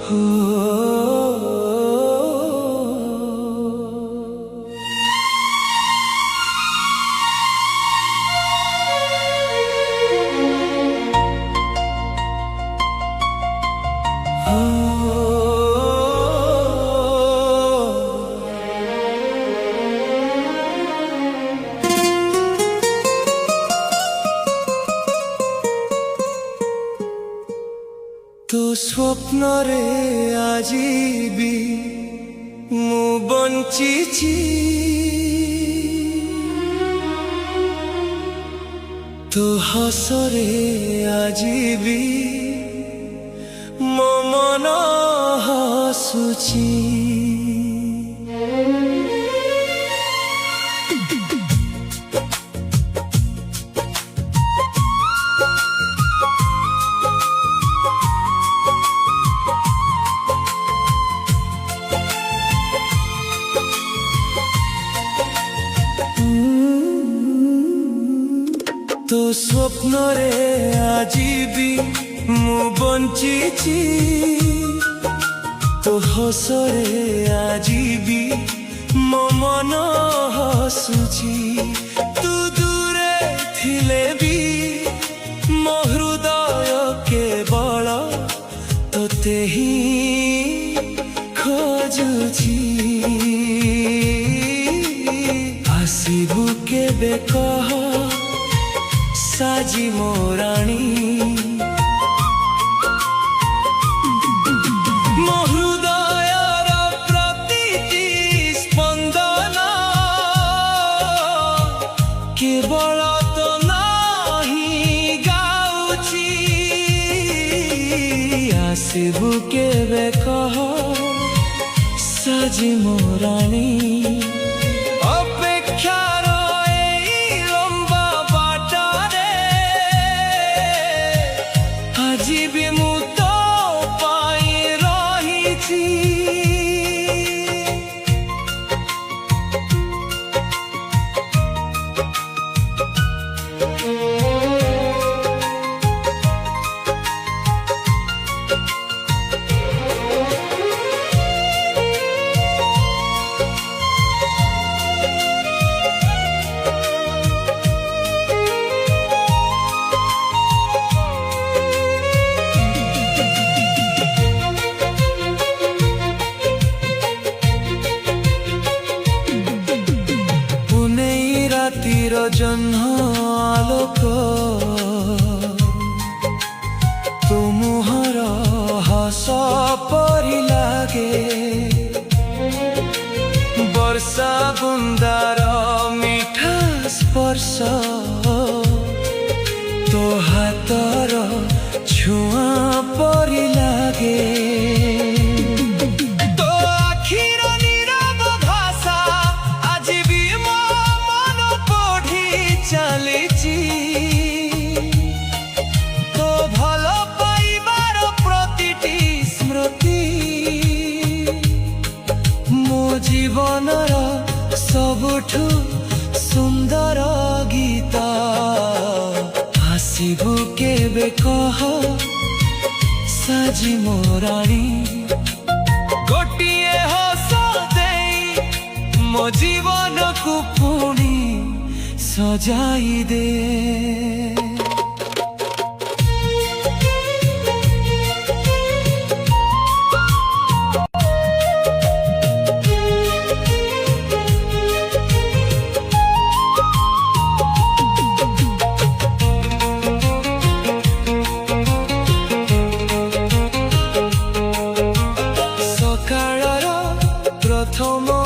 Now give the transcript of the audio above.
তো স্বপ্নরে আজি বি মু বঞ্চিছি তো হসরে আজি বি মো মন হসুছি তো স্বপ্নরে আজি বি মু বঞ্চিছি তো হসরে আজি বি মো মন হসুছি তু দূরে থিলে বি মো হৃদয় কেবল তোতে হি খোঁজুছি আসিবু কেবে কহ সাজি মো রাণী মো হৃদয়র প্রতিটি স্পন্দন কেবল তো নাহি গাউছি আসিবু কেবে কহ সাজি মো রাণী রাতির জহ্ন আলোক তুমহর হস পরি লাগে বর্ষা বুন্দার মিঠা স্পর্শ তো হাতর ছুঁয়া পরি লাগে চালিছি তো ভাল পাইবার প্রতিটি স্মৃতি মো জীবনর সবুঠু সুন্দর গীত আসিবু কেবে কহ সাজি মো রাণী গোটিয়ে হস দেই মো জীবনকু পুଣି সজাই দে সকাଳର ପ୍ରଥମ